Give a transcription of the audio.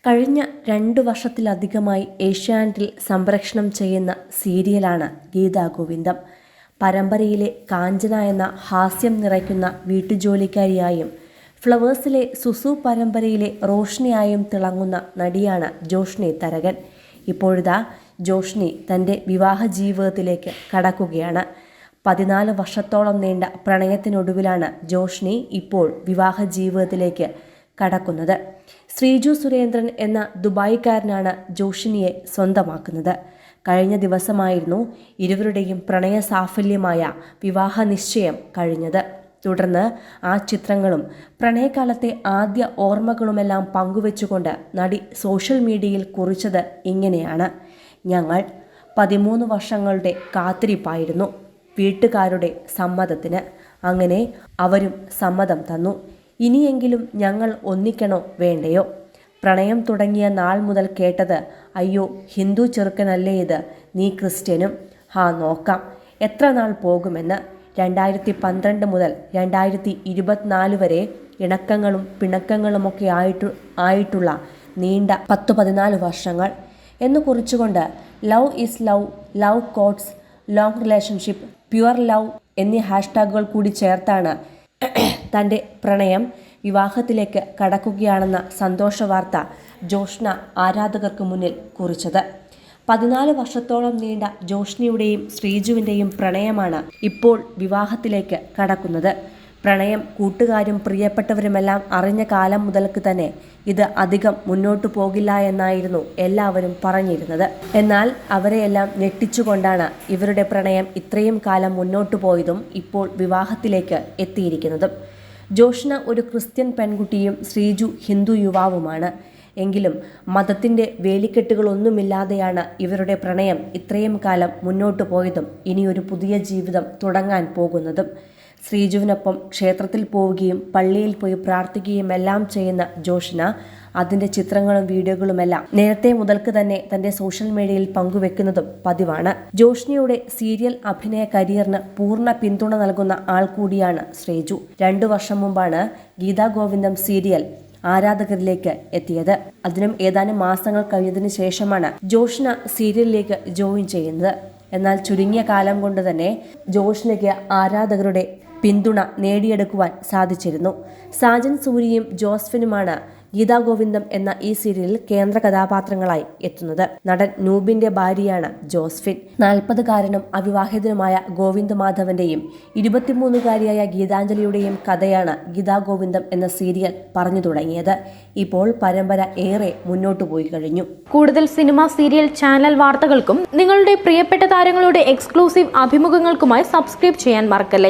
കഴിഞ്ഞ 2 വർഷത്തിലധികമായി ഏഷ്യാനെറ്റിൽ സംപ്രേഷണം ചെയ്യുന്ന സീരിയലാണ് ഗീതാഗോവിന്ദം. പരമ്പരയിലെ കാഞ്ചന എന്ന ഹാസ്യം നിറയ്ക്കുന്ന വീട്ടുജോലിക്കാരിയായും ഫ്ലവേഴ്സിലെ സുസു പരമ്പരയിലെ റോഷ്നിയായും തിളങ്ങുന്ന നടിയാണ് ജോഷ്നി തരകൻ. ഇപ്പോഴിതാ ജോഷ്നി തൻ്റെ വിവാഹ ജീവിതത്തിലേക്ക് കടക്കുകയാണ്. 14 വർഷത്തോളം നീണ്ട പ്രണയത്തിനൊടുവിലാണ് ജോഷ്നി ഇപ്പോൾ വിവാഹ ജീവിതത്തിലേക്ക് കടക്കുന്നത്. ശ്രീജു സുരേന്ദ്രൻ എന്ന ദുബായിക്കാരനാണ് ജോഷിനിയെ സ്വന്തമാക്കുന്നത്. കഴിഞ്ഞ ദിവസമായിരുന്നു ഇരുവരുടെയും പ്രണയ സാഫല്യമായ വിവാഹ നിശ്ചയം കഴിഞ്ഞത്. തുടർന്ന് ആ ചിത്രങ്ങളും പ്രണയകാലത്തെ ആദ്യ ഓർമ്മകളുമെല്ലാം പങ്കുവെച്ചുകൊണ്ട് നടി സോഷ്യൽ മീഡിയയിൽ കുറിച്ചത് ഇങ്ങനെയാണ്: ഞങ്ങൾ 13 വർഷങ്ങളുടെ കാത്തിരിപ്പായിരുന്നു വീട്ടുകാരുടെ സമ്മതത്തിന്. അങ്ങനെ അവരും സമ്മതം തന്നു. ഇനിയെങ്കിലും ഞങ്ങൾ ഒന്നിക്കണോ വേണ്ടയോ? പ്രണയം തുടങ്ങിയ നാൾ മുതൽ കേട്ടത്, അയ്യോ ഹിന്ദു ചെറുക്കനല്ലേ ഇത്, നീ ക്രിസ്ത്യനും, നോക്കാം എത്ര നാൾ പോകുമെന്ന്. 2012 മുതൽ 2024 വരെ ഇണക്കങ്ങളും പിണക്കങ്ങളുമൊക്കെ ആയിട്ടുള്ള നീണ്ട 10-14 വർഷങ്ങൾ എന്ന് കുറിച്ചുകൊണ്ട് love is love, love codes, long relationship, pure love എന്നീ ഹാഷ്ടാഗുകൾ കൂടി ചേർത്താണ് തൻ്റെ പ്രണയം വിവാഹത്തിലേക്ക് കടക്കുകയാണെന്ന സന്തോഷ വാർത്ത ജോഷ്ന ആരാധകർക്ക് മുന്നിൽ കുറിച്ചത്. 14 വർഷത്തോളം നീണ്ട ജോഷ്നിയുടെയും ശ്രീജുവിൻ്റെയും പ്രണയമാണ് ഇപ്പോൾ വിവാഹത്തിലേക്ക് കടക്കുന്നത്. പ്രണയം കൂട്ടുകാരും പ്രിയപ്പെട്ടവരുമെല്ലാം അറിഞ്ഞ കാലം മുതൽക്ക് തന്നെ ഇത് അധികം മുന്നോട്ടു പോകില്ല എന്നായിരുന്നു എല്ലാവരും പറഞ്ഞിരുന്നത്. എന്നാൽ അവരെയെല്ലാം ഞെട്ടിച്ചുകൊണ്ടാണ് ഇവരുടെ പ്രണയം ഇത്രയും കാലം മുന്നോട്ടു പോയതും ഇപ്പോൾ വിവാഹത്തിലേക്ക് എത്തിയിരിക്കുന്നതും. ജോഷ്ന ഒരു ക്രിസ്ത്യൻ പെൺകുട്ടിയും ശ്രീജു ഹിന്ദു യുവാവുമാണ്. എങ്കിലും മതത്തിൻ്റെ വേലിക്കെട്ടുകളൊന്നുമില്ലാതെയാണ് ഇവരുടെ പ്രണയം ഇത്രയും കാലം മുന്നോട്ടു പോയതും ഇനിയൊരു പുതിയ ജീവിതം തുടങ്ങാൻ പോകുന്നതും. ശ്രീജുവിനൊപ്പം ക്ഷേത്രത്തിൽ പോവുകയും പള്ളിയിൽ പോയി പ്രാർത്ഥിക്കുകയും എല്ലാം ചെയ്യുന്ന ജോഷ്ന അതിൻ്റെ ചിത്രങ്ങളും വീഡിയോകളുമെല്ലാം നേരത്തെ മുതൽക്ക് തന്നെ തൻ്റെ സോഷ്യൽ മീഡിയയിൽ പങ്കുവെക്കുന്നതും പതിവാണ്. ജോഷ്നയുടെ സീരിയൽ അഭിനയ കരിയറിന് പൂർണ്ണ പിന്തുണ നൽകുന്ന ആൾ കൂടിയാണ് ശ്രീജു. 2 വർഷം മുമ്പാണ് ഗീതാഗോവിന്ദം സീരിയൽ ആരാധകരിലേക്ക് എത്തിയത്. അതിനും ഏതാനും മാസങ്ങൾ കഴിഞ്ഞതിന് ശേഷമാണ് ജോഷ്ന സീരിയലിലേക്ക് ജോയിൻ ചെയ്യുന്നത്. എന്നാൽ ചുരുങ്ങിയ കാലം കൊണ്ട് തന്നെ ജോഷ്നയ്ക്ക് ആരാധകരുടെ പിന്തുണ നേടിയെടുക്കുവാൻ സാധിച്ചിരുന്നു. സാജൻ സൂരിയും ജോസ്ഫിനുമാണ് ഗീതാഗോവിന്ദം എന്ന ഈ സീരിയലിൽ കേന്ദ്ര കഥാപാത്രങ്ങളായി എത്തുന്നത്. നടൻ നൂബിന്റെ ഭാര്യയാണ് ജോസ്ഫിൻ. 40കാരനും അവിവാഹിതനുമായ ഗോവിന്ദ് മാധവന്റെയും 23കാരിയായ ഗീതാഞ്ജലിയുടെയും കഥയാണ് ഗീതാഗോവിന്ദം എന്ന സീരിയൽ പറഞ്ഞു തുടങ്ങിയത്. ഇപ്പോൾ പരമ്പര ഏറെ മുന്നോട്ടു പോയി കഴിഞ്ഞു. കൂടുതൽ സിനിമ, സീരിയൽ, ചാനൽ വാർത്തകൾക്കും നിങ്ങളുടെ പ്രിയപ്പെട്ട താരങ്ങളുടെ എക്സ്ക്ലൂസീവ് അഭിമുഖങ്ങൾക്കുമായി സബ്സ്ക്രൈബ് ചെയ്യാൻ മറക്കല്ലേ.